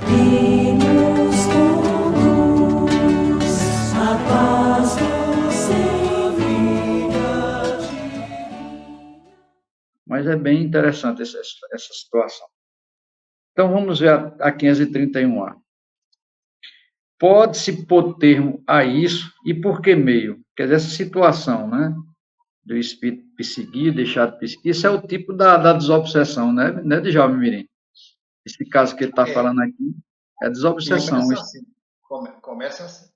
e nos conduz a paz do Senhor. Mas é bem interessante essa situação. Então, vamos ver a 531A. Pode-se pôr termo a isso e por que meio? Quer dizer, essa situação, né? Do espírito perseguir, deixar de perseguir, isso é o tipo da desobsessão, né, de Djalma Mirim? Esse caso que ele está falando aqui é desobsessão. Começa assim. Começa assim.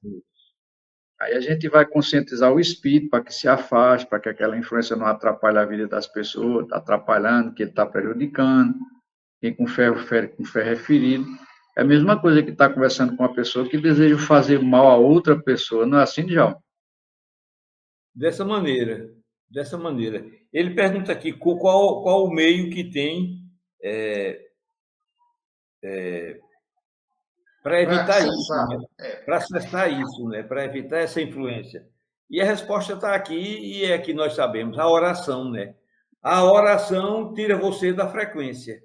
Aí a gente vai conscientizar o espírito para que se afaste, para que aquela influência não atrapalhe a vida das pessoas, está atrapalhando, que ele está prejudicando, quem com ferro fere, com ferro é ferido. É a mesma coisa que está conversando com uma pessoa que deseja fazer mal a outra pessoa, não é assim, Djalma? Dessa maneira. Ele pergunta aqui qual o meio que tem para evitar isso, né? Para acessar isso, né? Para evitar essa influência. E a resposta está aqui, e é que nós sabemos, a oração, né? A oração tira você da frequência.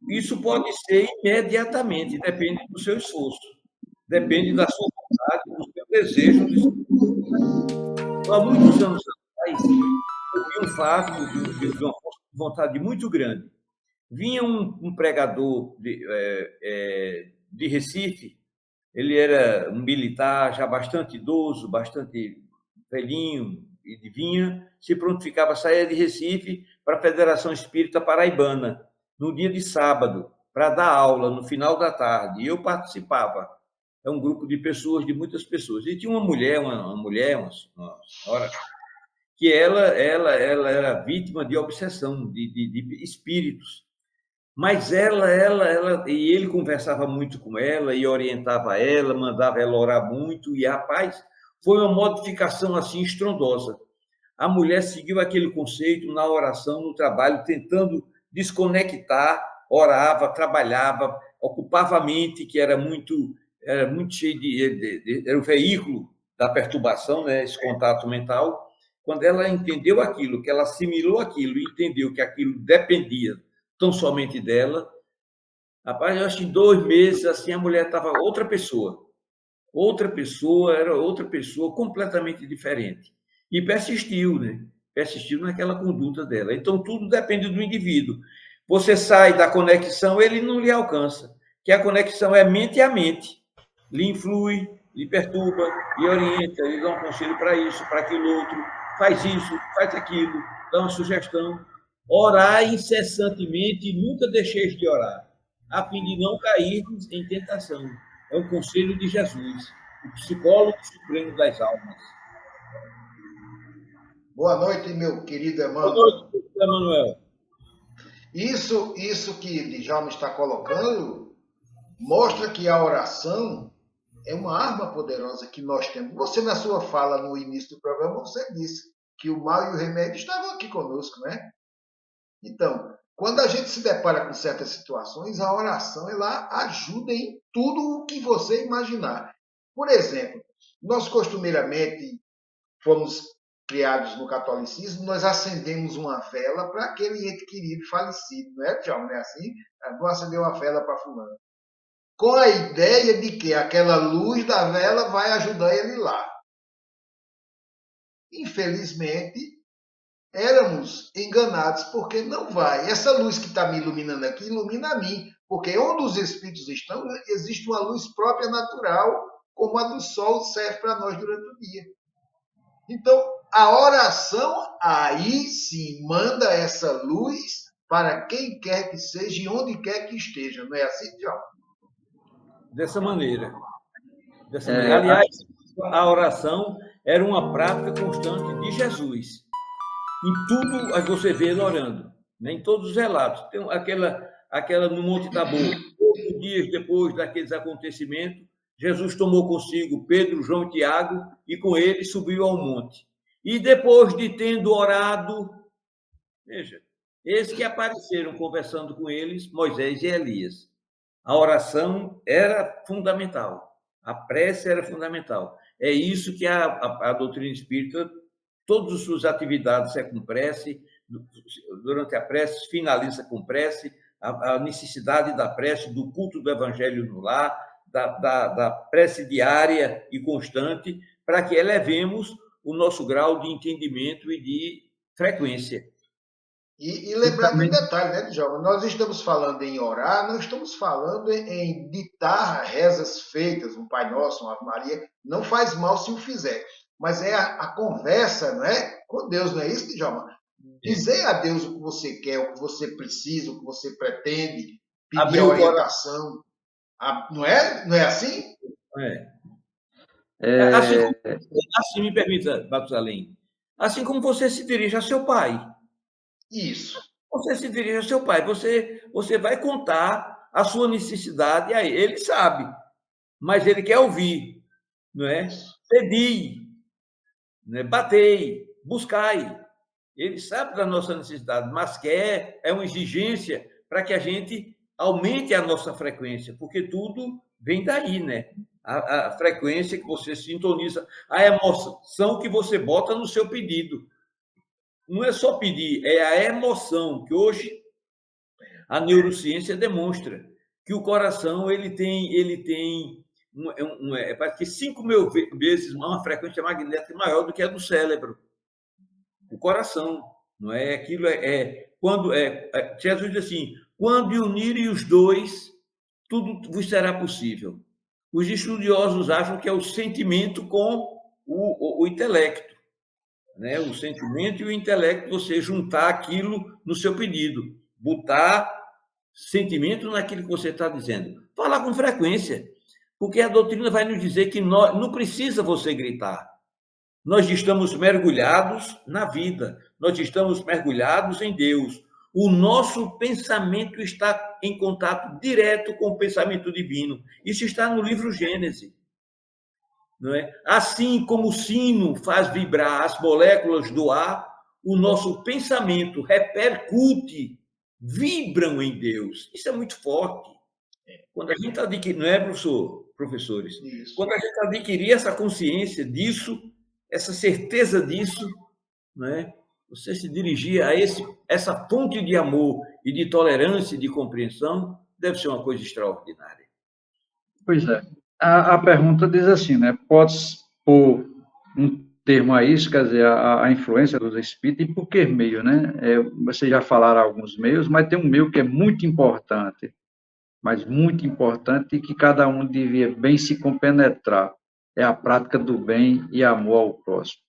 Isso pode ser imediatamente, depende do seu esforço, depende da sua vontade, do seu desejo. Há muitos anos atrás, eu vi um fato de uma vontade muito grande. Vinha um pregador de Recife, ele era um militar já bastante idoso, bastante velhinho, e vinha, se prontificava, saía de Recife para a Federação Espírita Paraibana, no dia de sábado, para dar aula no final da tarde, e eu participava. É um grupo de pessoas, de muitas pessoas. E tinha uma senhora, que ela era vítima de obsessão, de espíritos. Mas e ele conversava muito com ela e orientava ela, mandava ela orar muito, e, rapaz, foi uma modificação assim estrondosa. A mulher seguiu aquele conceito na oração, no trabalho, tentando desconectar, orava, trabalhava, ocupava a mente, que era muito cheio era o veículo da perturbação, né, esse contato mental. Quando ela entendeu aquilo, que ela assimilou aquilo, entendeu que aquilo dependia tão somente dela, rapaz, eu acho que em 2 meses, assim, a mulher estava outra pessoa, era outra pessoa completamente diferente. E persistiu, né? Persistiu naquela conduta dela. Então, tudo depende do indivíduo. Você sai da conexão, ele não lhe alcança, que a conexão é mente a mente. Lhe influi, lhe perturba, lhe orienta, lhe dá um conselho para isso, para aquilo outro, faz isso, faz aquilo, dá uma sugestão. Orar incessantemente e nunca deixeis de orar, a fim de não cairmos em tentação. É um conselho de Jesus, o psicólogo supremo das almas. Boa noite, meu querido Emmanuel. Boa noite, Emanuel. Isso que Djalma está colocando mostra que a oração é uma arma poderosa que nós temos. Você, na sua fala no início do programa, você disse que o mal e o remédio estavam aqui conosco, né? Então, quando a gente se depara com certas situações, a oração ela ajuda em tudo o que você imaginar. Por exemplo, nós costumeiramente fomos criados no catolicismo, nós acendemos uma vela para aquele ente querido falecido, não é, Tchau? Não é assim? Vou acender uma vela para fulano. Com a ideia de que aquela luz da vela vai ajudar ele lá. Infelizmente, éramos enganados, porque não vai. Essa luz que está me iluminando aqui, ilumina a mim, porque onde os espíritos estão, existe uma luz própria natural, como a do sol serve para nós durante o dia. Então, a oração, aí sim, manda essa luz para quem quer que seja e onde quer que esteja. Não é assim, João? Dessa maneira. Aliás, a oração era uma prática constante de Jesus. Em tudo você vê ele orando, né? Em todos os relatos. Tem aquela no Monte Tabor, poucos dias depois daqueles acontecimentos, Jesus tomou consigo Pedro, João e Tiago e com ele subiu ao monte. E depois de tendo orado, veja, eles que apareceram conversando com eles, Moisés e Elias. A oração era fundamental, a prece era fundamental. É isso que a doutrina espírita, todas as suas atividades é com prece, durante a prece, finaliza com prece, a necessidade da prece, do culto do evangelho no lar, da prece diária e constante, para que elevemos o nosso grau de entendimento e de frequência. E lembrar de um detalhe, né, Djalma? Nós estamos falando em orar, não estamos falando em ditar rezas feitas, um Pai Nosso, uma Ave Maria. Não faz mal se o fizer. Mas é a conversa, não é? Com Deus, não é isso, Djalma? Dizer a Deus o que você quer, o que você precisa, o que você pretende, pedir a orientação. Não é assim? Assim, me permita, Matusalém. Assim como você se dirige a seu pai. Isso. Você se dirige ao seu pai, você vai contar a sua necessidade a ele. Ele sabe, mas ele quer ouvir, não é? Pedi, né? Batei, buscai. Ele sabe da nossa necessidade, mas quer, é uma exigência para que a gente aumente a nossa frequência, porque tudo vem daí, né? A frequência que você sintoniza, a emoção que você bota no seu pedido. Não é só pedir, é a emoção, que hoje a neurociência demonstra que o coração ele tem parece que 5.000 vezes uma frequência magnética maior do que a do cérebro. O coração, não é? Aquilo quando Jesus diz assim: quando unirem os dois, tudo vos será possível. Os estudiosos acham que é o sentimento com o intelecto. Né? O sentimento e o intelecto, você juntar aquilo no seu pedido, botar sentimento naquilo que você está dizendo. Falar com frequência, porque a doutrina vai nos dizer que não precisa você gritar. Nós estamos mergulhados na vida, nós estamos mergulhados em Deus. O nosso pensamento está em contato direto com o pensamento divino. Isso está no livro Gênesis. Não é? Assim como o sino faz vibrar as moléculas do ar, o nosso pensamento repercute, vibram em Deus. Isso é muito forte. Quando a gente adquirir, não é, professores? Isso. Quando a gente adquirir essa consciência disso, essa certeza disso, não é? Você se dirigir a essa fonte de amor e de tolerância e de compreensão, deve ser uma coisa extraordinária. Pois é. A pergunta diz assim, né? Pode pôr um termo a isso, quer dizer, a influência dos espíritos, e por que meio, né? Vocês já falaram alguns meios, mas tem um meio que é muito importante, mas muito importante, e que cada um devia bem se compenetrar. É a prática do bem e amor ao próximo.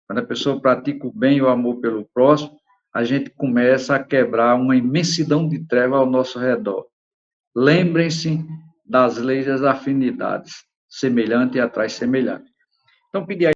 Quando a pessoa pratica o bem e o amor pelo próximo, a gente começa a quebrar uma imensidão de trevas ao nosso redor. Lembrem-se das leis das afinidades, semelhante atrai semelhante. Então, pedir